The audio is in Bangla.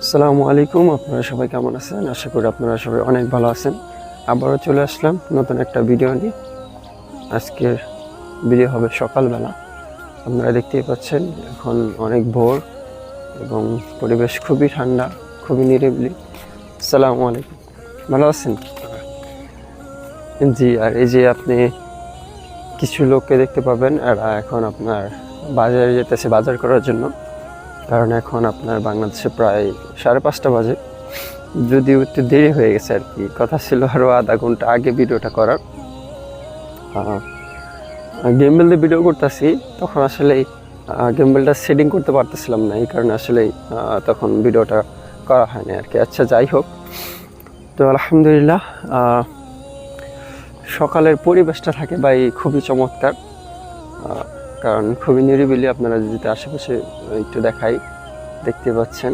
আসসালামু আলাইকুম, আপনারা সবাই কেমন আছেন? আশা করি আপনারা সবাই অনেক ভালো আছেন। আবারও চলে আসলাম নতুন একটা ভিডিও নিয়ে। আজকের ভিডিও হবে সকালবেলা। আপনারা দেখতেই পাচ্ছেন এখন অনেক ভোর এবং পরিবেশ খুবই ঠান্ডা, খুবই নিরিবিলি। আসসালামু আলাইকুম, ভালো আছেন? জি, আর এই যে আপনি কিছু লোককে দেখতে পাবেন, এরা এখন আপনার বাজারে যেতেছে বাজার করার জন্য। কারণ এখন আপনার বাংলাদেশে প্রায় 5:30 বাজে, যদিও একটু দেরি হয়ে গেছে আর কি। কথা ছিল আরও আধা ঘন্টা আগে ভিডিওটা করার। গেমবেল দিয়ে ভিডিও করতেছি, তখন আসলে গেমবেলটা সেটিং করতে পারতেছিলাম না, এই কারণে আসলে তখন ভিডিওটা করা হয়নি আর কি। আচ্ছা, যাই হোক, তো আলহামদুলিল্লাহ সকালের পরিবেশটা থাকে ভাই খুবই চমৎকার, কারণ খুবই নিরিবিলি। আপনারা যদি আশেপাশে একটু দেখাই, দেখতে পাচ্ছেন